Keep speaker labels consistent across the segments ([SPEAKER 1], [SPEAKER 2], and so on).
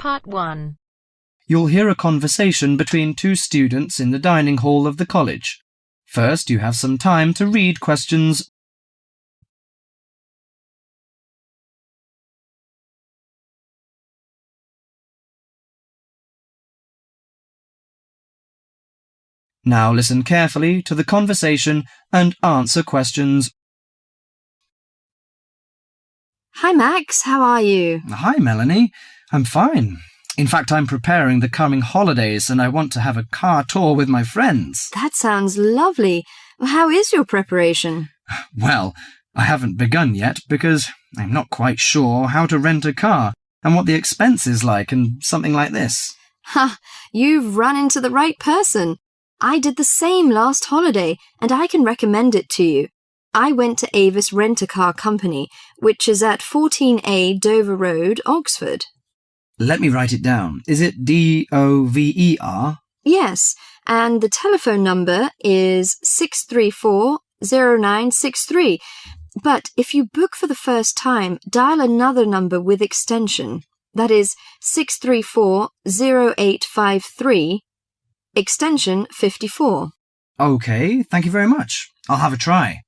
[SPEAKER 1] Part 1.
[SPEAKER 2] You'll hear a conversation between two students in the dining hall of the college. First, you have some time to read questions. Now listen carefully to the conversation and answer questions.
[SPEAKER 3] Hi Max, how are you?
[SPEAKER 2] Hi Melanie, I'm fine. In fact, I'm preparing the coming holidays and I want to have a car tour with my friends.
[SPEAKER 3] That sounds lovely. How is your preparation?
[SPEAKER 2] Well, I haven't begun yet because I'm not quite sure how to rent a car and what the expense is like and something like this.
[SPEAKER 3] Ha, you've run into the right person. I did the same last holiday and I can recommend it to you. I went to Avis Rent-A-Car Company, which is at 14A Dover Road, Oxford.
[SPEAKER 2] Let me write it down. Is it DOVER?
[SPEAKER 3] Yes, and the telephone number is 634-0963. But if you book for the first time, dial another number with extension. That is 634-0853, extension 54.
[SPEAKER 2] Okay, thank you very much. I'll have a try.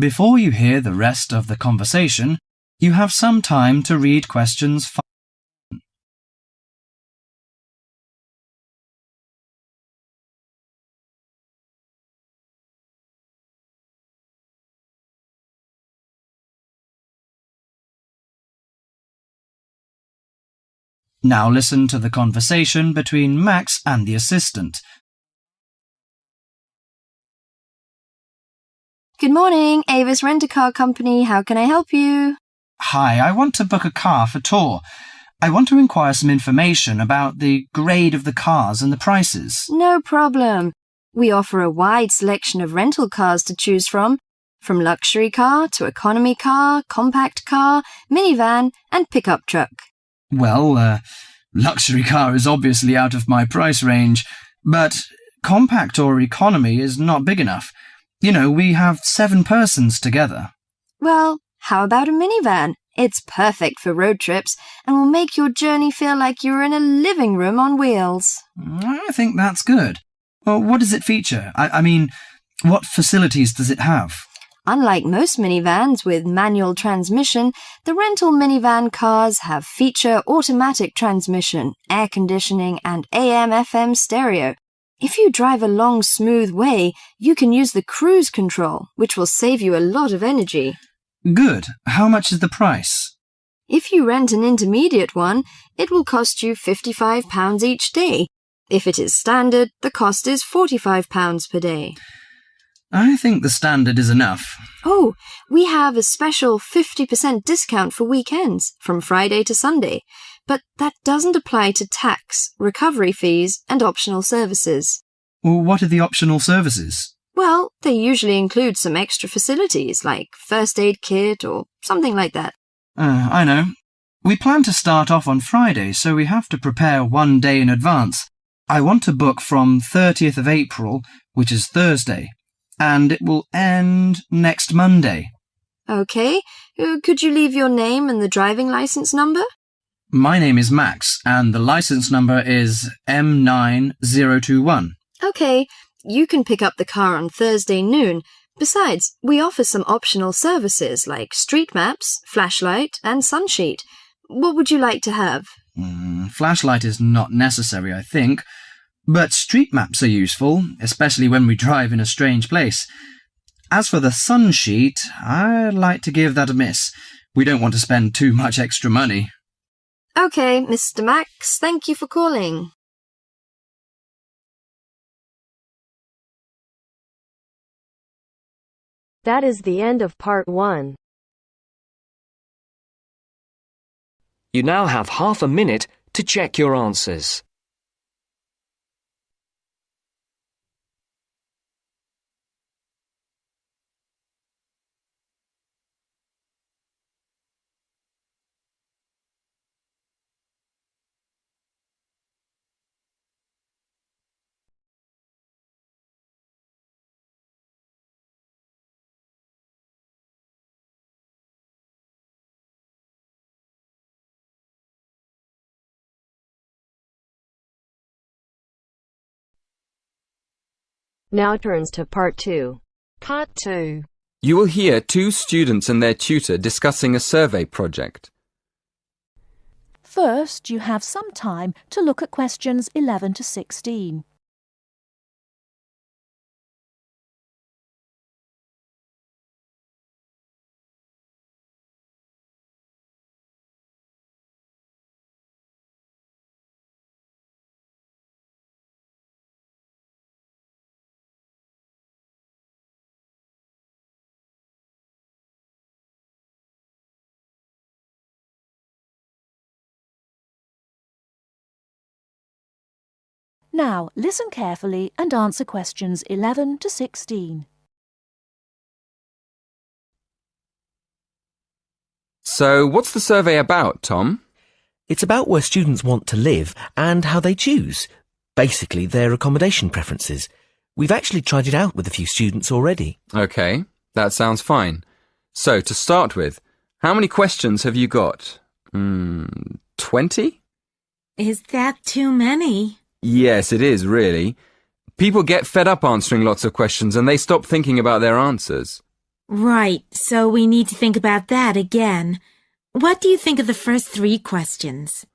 [SPEAKER 2] Before you hear the rest of the conversation, you have some time to read questions 5. Now listen to the conversation between Max and the assistant.
[SPEAKER 3] Good morning, Avis Rent-A-Car Company. How can I help you?
[SPEAKER 2] Hi, I want to book a car for tour. I want to inquire some information about the grade of the cars and the prices.
[SPEAKER 3] No problem. We offer a wide selection of rental cars to choose from luxury car to economy car, compact car, minivan, and pickup truck.
[SPEAKER 2] Well, luxury car is obviously out of my price range, but compact or economy is not big enough. You know, we have 7 persons together.
[SPEAKER 3] Well, how about a minivan? It's perfect for road trips and will make your journey feel like you're in a living room on wheels.
[SPEAKER 2] I think that's good. Well, what does it feature? I mean, what facilities does it have?
[SPEAKER 3] Unlike most minivans with manual transmission, the rental minivan cars have feature automatic transmission, air conditioning, and AM/FM stereo. If you drive a long, smooth way, you can use the cruise control, which will save you a lot of energy.
[SPEAKER 2] Good. How much is the price?
[SPEAKER 3] If you rent an intermediate one, it will cost you £55 each day. If it is standard, the cost is £45 per day.
[SPEAKER 2] I think the standard is enough.
[SPEAKER 3] Oh, we have a special 50% discount for weekends, from Friday to Sunday. But that doesn't apply to tax, recovery fees, and optional services.
[SPEAKER 2] Well, what are the optional services?
[SPEAKER 3] Well, they usually include some extra facilities, like first aid kit or something like that.
[SPEAKER 2] I know. We plan to start off on Friday, so we have to prepare 1 day in advance. I want to book from 30th of April, which is Thursday, and it will end next Monday.
[SPEAKER 3] Okay, could you leave your name and the driving license number?
[SPEAKER 2] My name is Max, and the license number is M9021.
[SPEAKER 3] Okay, you can pick up the car on Thursday noon. Besides, we offer some optional services like street maps, flashlight, and sunsheet. What would you like to have?
[SPEAKER 2] Flashlight is not necessary, I think, but street maps are useful, especially when we drive in a strange place. As for the sunsheet, I'd like to give that a miss. We don't want to spend too much extra money.
[SPEAKER 3] Okay, Mr. Max, thank you for calling.
[SPEAKER 1] That is the end of Part 1.
[SPEAKER 4] You now have half a minute to check your answers.
[SPEAKER 1] Now turns to Part 2.
[SPEAKER 5] Part 2.
[SPEAKER 6] You will hear two students and their tutor discussing a survey project.
[SPEAKER 5] First, you have some time to look at questions 11 to 16. Now, listen carefully and answer questions 11 to 16.
[SPEAKER 6] So, what's the survey about, Tom?
[SPEAKER 7] It's about where students want to live and how they choose. Basically, their accommodation preferences. We've actually tried it out with a few students already.
[SPEAKER 6] Okay, that sounds fine. So, to start with, how many questions have you got? 20?
[SPEAKER 8] Is that too many?
[SPEAKER 6] Yes, it is, really. People get fed up answering lots of questions and they stop thinking about their answers.
[SPEAKER 8] Right, so we need to think about that again. What do you think of the first 3 questions?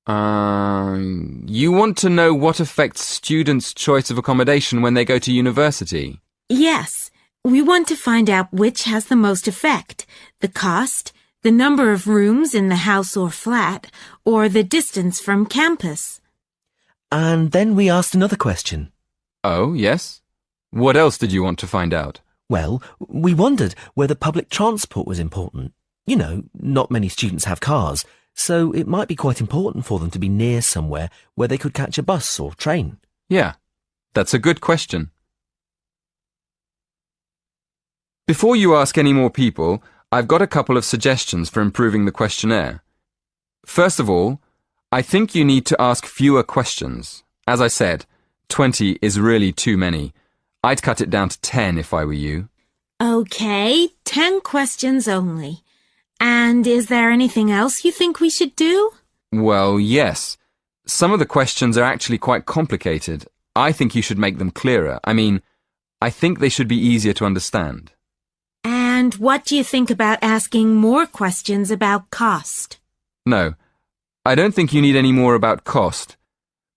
[SPEAKER 6] You want to know what affects students' choice of accommodation when they go to university?
[SPEAKER 8] Yes, we want to find out which has the most effect. The cost, the number of rooms in the house or flat, or the distance from campus.
[SPEAKER 7] And then we asked another question.
[SPEAKER 6] Oh, yes? What else did you want to find out?
[SPEAKER 7] Well, we wondered whether public transport was important. You know, not many students have cars, so it might be quite important for them to be near somewhere where they could catch a bus or train.
[SPEAKER 6] Yeah, that's a good question. Before you ask any more people, I've got a couple of suggestions for improving the questionnaire. First of all, I think you need to ask fewer questions. As I said, 20 is really too many. I'd cut it down to 10 if I were you.
[SPEAKER 8] Okay, 10 questions only. And is there anything else you think we should do?
[SPEAKER 6] Well, yes. Some of the questions are actually quite complicated. I think you should make them clearer. I think they should be easier to understand.
[SPEAKER 8] And what do you think about asking more questions about cost?
[SPEAKER 6] No, I don't think you need any more about cost.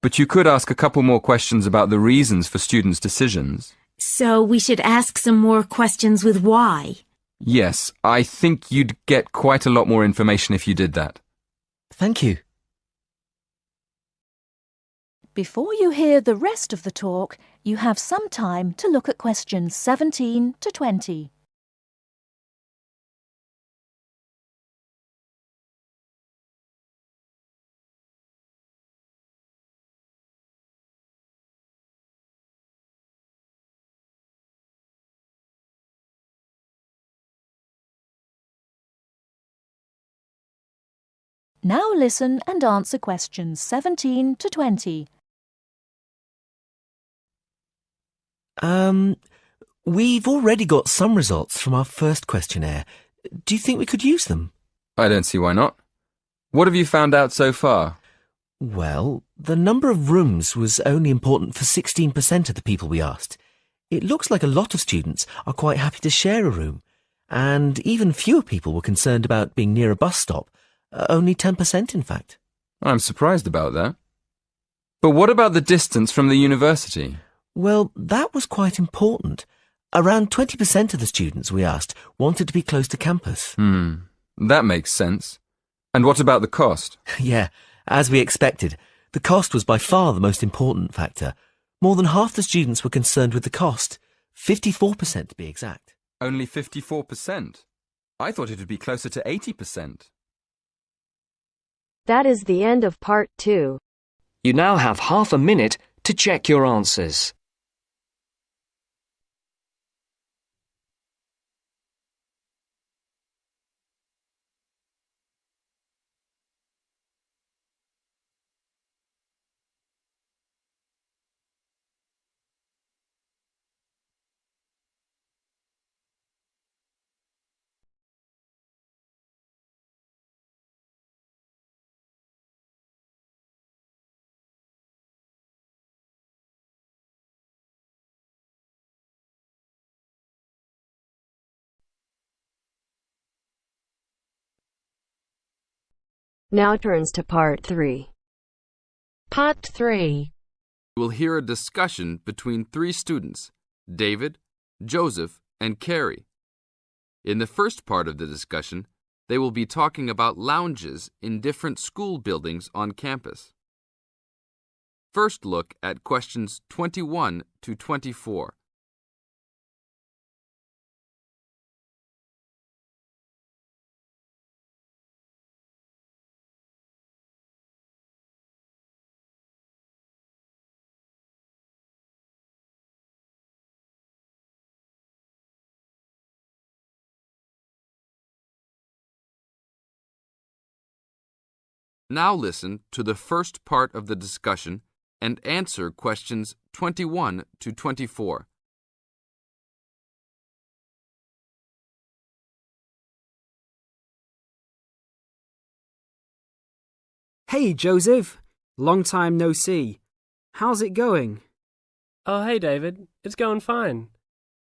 [SPEAKER 6] But you could ask a couple more questions about the reasons for students' decisions.
[SPEAKER 8] So we should ask some more questions with why.
[SPEAKER 6] Yes, I think you'd get quite a lot more information if you did that.
[SPEAKER 7] Thank you.
[SPEAKER 5] Before you hear the rest of the talk, you have some time to look at questions 17 to 20. Now listen and answer questions 17 to 20.
[SPEAKER 7] We've already got some results from our first questionnaire. Do you think we could use them?
[SPEAKER 6] I don't see why not. What have you found out so far?
[SPEAKER 7] Well, the number of rooms was only important for 16% of the people we asked. It looks like a lot of students are quite happy to share a room, and even fewer people were concerned about being near a bus stop. Only 10%, in fact.
[SPEAKER 6] I'm surprised about that. But what about the distance from the university?
[SPEAKER 7] Well, that was quite important. Around 20% of the students we asked wanted to be close to campus.
[SPEAKER 6] That makes sense. And what about the cost?
[SPEAKER 7] Yeah, as we expected. The cost was by far the most important factor. More than half the students were concerned with the cost. 54% to be exact.
[SPEAKER 6] Only 54%? I thought it would be closer to 80%.
[SPEAKER 1] That is the end of Part 2.
[SPEAKER 4] You now have half a minute to check your answers.
[SPEAKER 1] Now turns to Part 3.
[SPEAKER 5] Part 3.
[SPEAKER 6] You will hear a discussion between three students, David, Joseph, and Carrie. In the first part of the discussion, they will be talking about lounges in different school buildings on campus. First look at questions 21 to 24. Now listen to the first part of the discussion and answer questions 21 to 24.
[SPEAKER 9] Hey, Joseph. Long time no see. How's it going?
[SPEAKER 10] Oh, hey, David. It's going fine.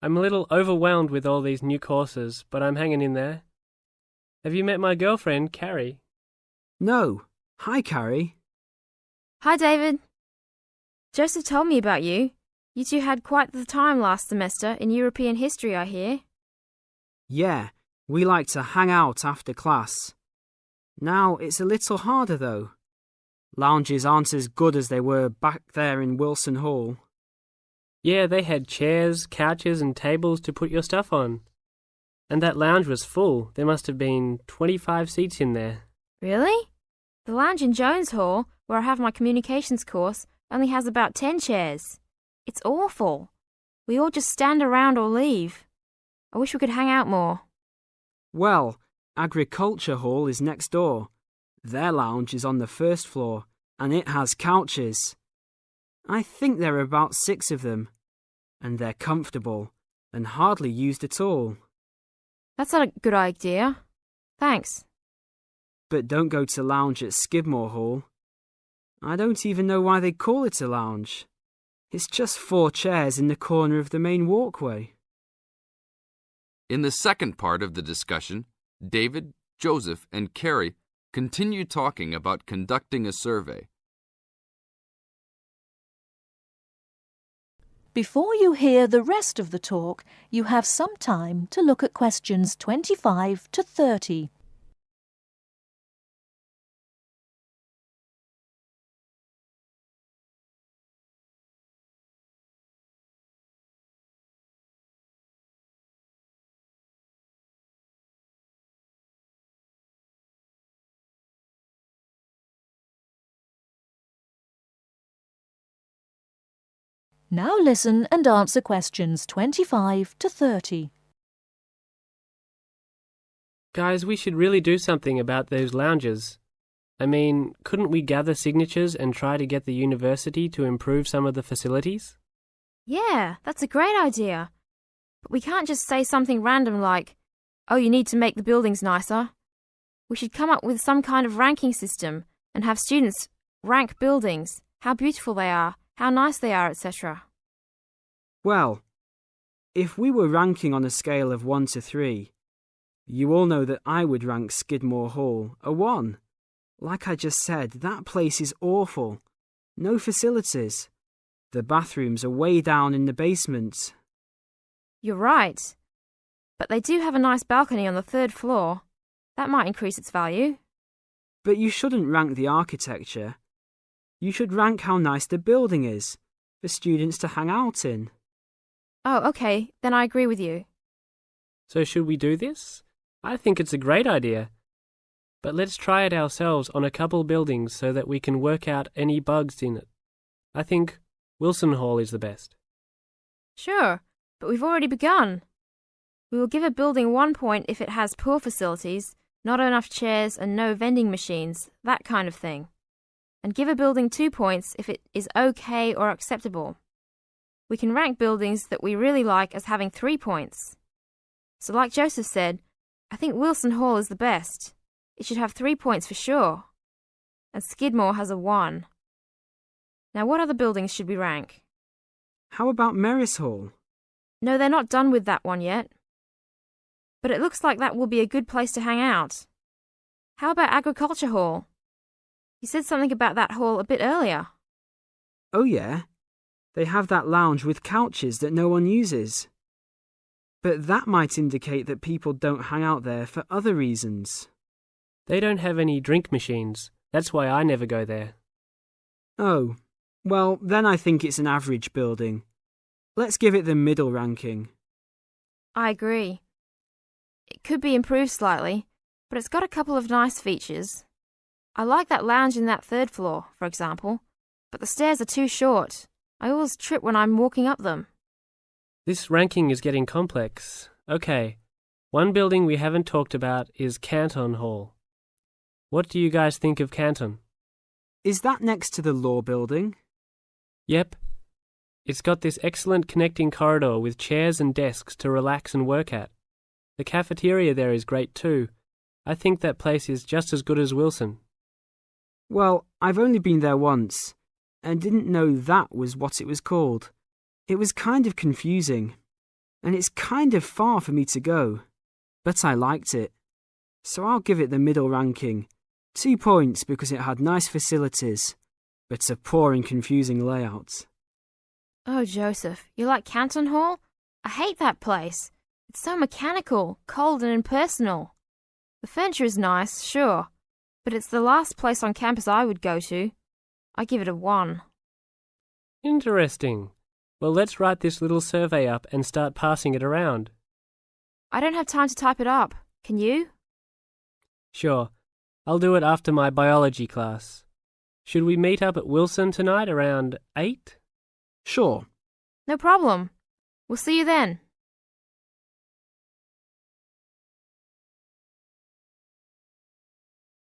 [SPEAKER 10] I'm a little overwhelmed with all these new courses, but I'm hanging in there. Have you met my girlfriend, Carrie?
[SPEAKER 9] No. Hi, Carrie.
[SPEAKER 11] Hi, David. Joseph told me about you. You two had quite the time last semester in European history, I hear.
[SPEAKER 9] Yeah, we like to hang out after class. Now it's a little harder, though. Lounges aren't as good as they were back there in Wilson Hall.
[SPEAKER 10] Yeah, they had chairs, couches, and tables to put your stuff on. And that lounge was full. There must have been 25 seats in there.
[SPEAKER 11] Really? The lounge in Jones Hall, where I have my communications course, only has about 10 chairs. It's awful. We all just stand around or leave. I wish we could hang out more.
[SPEAKER 9] Well, Agriculture Hall is next door. Their lounge is on the first floor, and it has couches. I think there are about 6 of them, and they're comfortable and hardly used at all.
[SPEAKER 11] That's not a good idea. Thanks.
[SPEAKER 9] But don't go to lounge at Skidmore Hall. I don't even know why they call it a lounge. It's just 4 chairs in the corner of the main walkway.
[SPEAKER 6] In the second part of the discussion, David, Joseph, and Carrie continue talking about conducting a survey.
[SPEAKER 5] Before you hear the rest of the talk, you have some time to look at questions 25 to 30. Now listen and answer questions 25 to 30.
[SPEAKER 10] Guys, we should really do something about those lounges. I mean, couldn't we gather signatures and try to get the university to improve some of the facilities?
[SPEAKER 11] Yeah, that's a great idea. But we can't just say something random like, oh, you need to make the buildings nicer. We should come up with some kind of ranking system and have students rank buildings, how beautiful they are, how nice they are, etc.
[SPEAKER 9] Well, if we were ranking on a scale of 1 to 3, you all know that I would rank Skidmore Hall a 1. Like I just said, that place is awful. No facilities. The bathrooms are way down in the basement.
[SPEAKER 11] You're right. But they do have a nice balcony on the 3rd floor. That might increase its value.
[SPEAKER 9] But you shouldn't rank the architecture. You should rank how nice the building is for students to hang out in.
[SPEAKER 11] Oh, okay, then I agree with you.
[SPEAKER 10] So should we do this? I think it's a great idea. But let's try it ourselves on a couple buildings so that we can work out any bugs in it. I think Wilson Hall is the best.
[SPEAKER 11] Sure, but we've already begun. We will give a building 1 point if it has poor facilities, not enough chairs and no vending machines, that kind of thing. And give a building 2 points if it is okay or acceptable. We can rank buildings that we really like as having 3 points. So like Joseph said, I think Wilson Hall is the best. It should have 3 points for sure. And Skidmore has a 1. Now what other buildings should we rank?
[SPEAKER 9] How about Merris Hall?
[SPEAKER 11] No, they're not done with that one yet. But it looks like that will be a good place to hang out. How about Agriculture Hall? You said something about that hall a bit earlier.
[SPEAKER 9] Oh yeah, they have that lounge with couches that no one uses. But that might indicate that people don't hang out there for other reasons.
[SPEAKER 10] They don't have any drink machines. That's why I never go there.
[SPEAKER 9] Oh, well, then I think it's an average building. Let's give it the middle ranking.
[SPEAKER 11] I agree. It could be improved slightly, but it's got a couple of nice features. I like that lounge in that third floor, for example, but the stairs are too short. I always trip when I'm walking up them.
[SPEAKER 10] This ranking is getting complex. Okay, one building we haven't talked about is Canton Hall. What do you guys think of Canton?
[SPEAKER 9] Is that next to the law building?
[SPEAKER 10] Yep. It's got this excellent connecting corridor with chairs and desks to relax and work at. The cafeteria there is great too. I think that place is just as good as Wilson.
[SPEAKER 9] Well, I've only been there once, and didn't know that was what it was called. It was kind of confusing, and it's kind of far for me to go, but I liked it. So I'll give it the middle ranking. 2 points because it had nice facilities, but a poor and confusing layout.
[SPEAKER 11] Oh, Joseph, you like Canton Hall? I hate that place. It's so mechanical, cold and impersonal. The furniture is nice, sure, but it's the last place on campus I would go to. I give it a 1.
[SPEAKER 10] Interesting. Well, let's write this little survey up and start passing it around.
[SPEAKER 11] I don't have time to type it up. Can you?
[SPEAKER 10] Sure. I'll do it after my biology class. Should we meet up at Wilson tonight around 8?
[SPEAKER 9] Sure.
[SPEAKER 11] No problem. We'll see you then.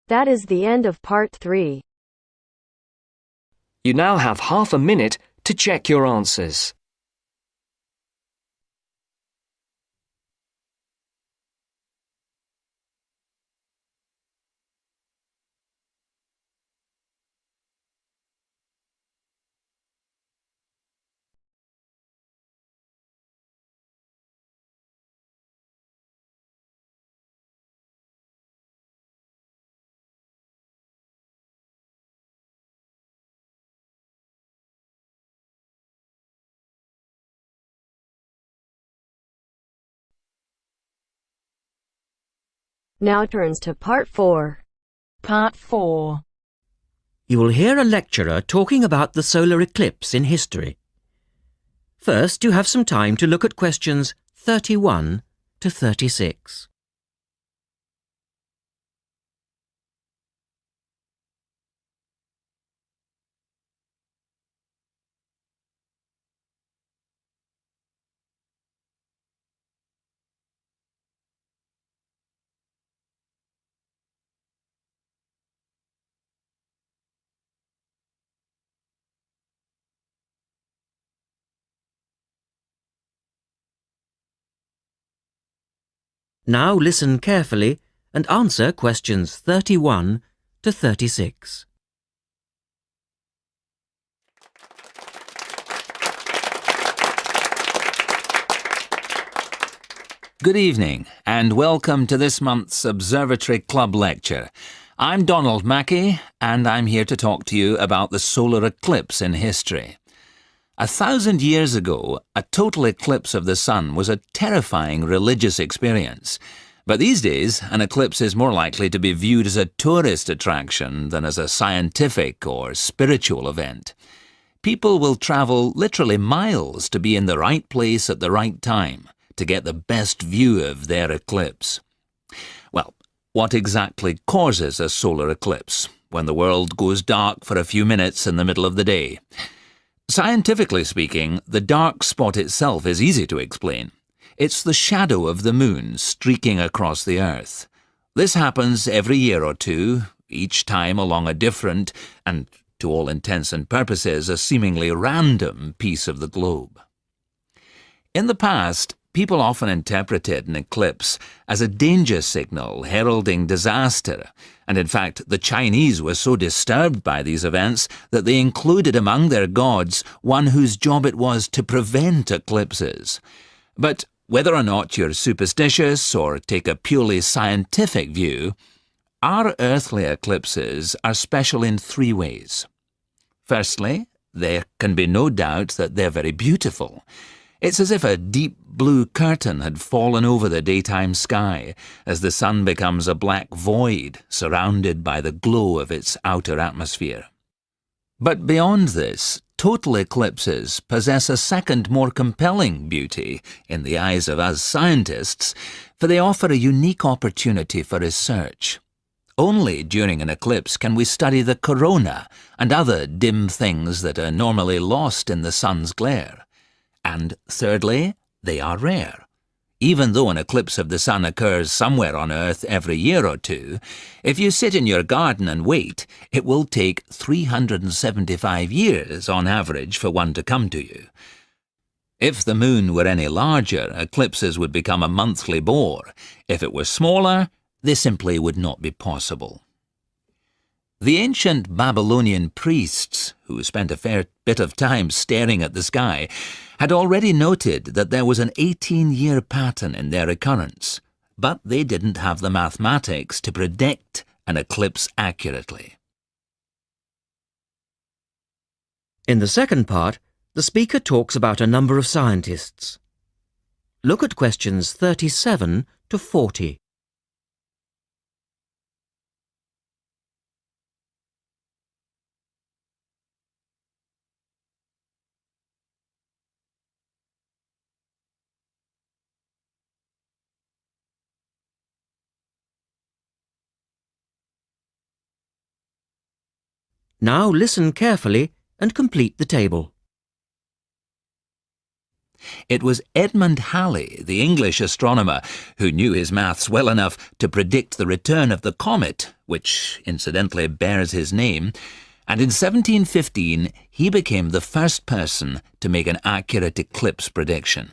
[SPEAKER 1] That is the end of part 3.
[SPEAKER 4] You now have half a minute to check your answers.
[SPEAKER 1] Now turns to part 4.
[SPEAKER 5] Part 4.
[SPEAKER 12] You will hear a lecturer talking about the solar eclipse in history. First, you have some time to look at questions 31 to 36. Now listen carefully and answer questions 31 to 36.
[SPEAKER 13] Good evening and welcome to this month's Observatory Club lecture. I'm Donald Mackey and I'm here to talk to you about the solar eclipse in history. 1,000 years ago, a total eclipse of the sun was a terrifying religious experience. But these days, an eclipse is more likely to be viewed as a tourist attraction than as a scientific or spiritual event. People will travel literally miles to be in the right place at the right time to get the best view of their eclipse. Well, what exactly causes a solar eclipse when the world goes dark for a few minutes in the middle of the day? Scientifically speaking, the dark spot itself is easy to explain. It's the shadow of the moon streaking across the Earth. This happens every year or two, each time along a different, and to all intents and purposes, a seemingly random piece of the globe. In the past, people often interpreted an eclipse as a danger signal heralding disaster, and in fact the Chinese were so disturbed by these events that they included among their gods one whose job it was to prevent eclipses. But whether or not you're superstitious or take a purely scientific view, Our earthly eclipses are special in three ways. Firstly, there can be no doubt that they're very beautiful. It's as if a deep blue curtain had fallen over the daytime sky as the sun becomes a black void surrounded by the glow of its outer atmosphere. But beyond this, total eclipses possess a second, more compelling beauty in the eyes of us scientists, for they offer a unique opportunity for research. Only during an eclipse can we study the corona and other dim things that are normally lost in the sun's glare. And thirdly, they are rare. Even though an eclipse of the sun occurs somewhere on Earth every year or two, if you sit in your garden and wait, it will take 375 years on average for one to come to you. If the moon were any larger, eclipses would become a monthly bore. If it were smaller, they simply would not be possible. The ancient Babylonian priests, who spent a fair bit of time staring at the sky, had already noted that there was an 18-year pattern in their occurrence, but they didn't have the mathematics to predict an eclipse accurately.
[SPEAKER 12] In the second part, the speaker talks about a number of scientists. Look at questions 37 to 40. Now listen carefully and complete the table.
[SPEAKER 13] It was Edmund Halley, the English astronomer, who knew his maths well enough to predict the return of the comet, which incidentally bears his name, and in 1715 he became the first person to make an accurate eclipse prediction.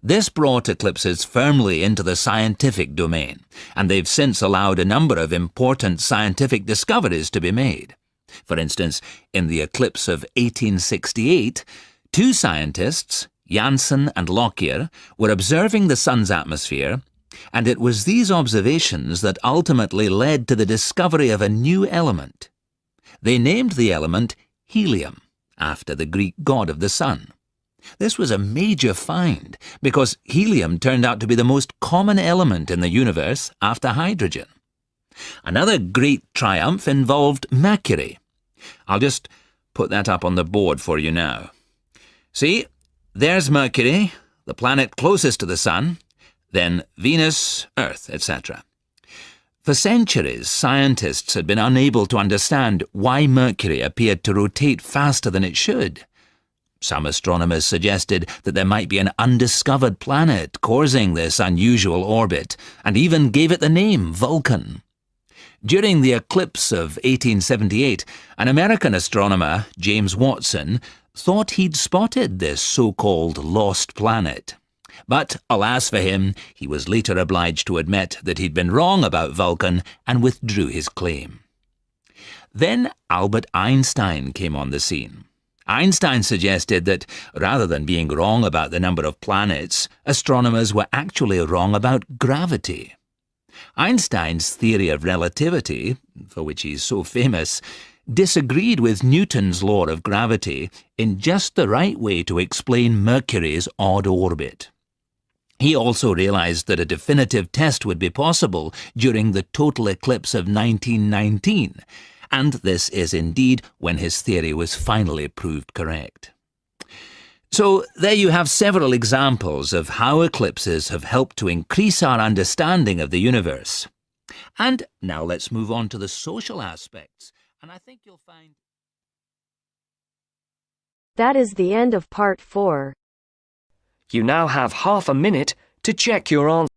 [SPEAKER 13] This brought eclipses firmly into the scientific domain, and they've since allowed a number of important scientific discoveries to be made. For instance, in the eclipse of 1868, two scientists, Janssen and Lockyer, were observing the sun's atmosphere, and it was these observations that ultimately led to the discovery of a new element. They named the element helium, after the Greek god of the sun. This was a major find, because helium turned out to be the most common element in the universe after hydrogen. Another great triumph involved Mercury. I'll just put that up on the board for you now. See, there's Mercury, the planet closest to the sun, then Venus, Earth, etc. For centuries, scientists had been unable to understand why Mercury appeared to rotate faster than it should. Some astronomers suggested that there might be an undiscovered planet causing this unusual orbit, and even gave it the name Vulcan. During the eclipse of 1878, an American astronomer, James Watson, thought he'd spotted this so-called lost planet. But, alas for him, he was later obliged to admit that he'd been wrong about Vulcan and withdrew his claim. Then Albert Einstein came on the scene. Einstein suggested that, rather than being wrong about the number of planets, astronomers were actually wrong about gravity. Einstein's theory of relativity, for which he's so famous, disagreed with Newton's law of gravity in just the right way to explain Mercury's odd orbit. He also realized that a definitive test would be possible during the total eclipse of 1919, and this is indeed when his theory was finally proved correct. So there you have several examples of how eclipses have helped to increase our understanding of the universe. And now let's move on to the social aspects, and I think you'll find...
[SPEAKER 1] That is the end of part 4.
[SPEAKER 4] You now have half a minute to check your answer.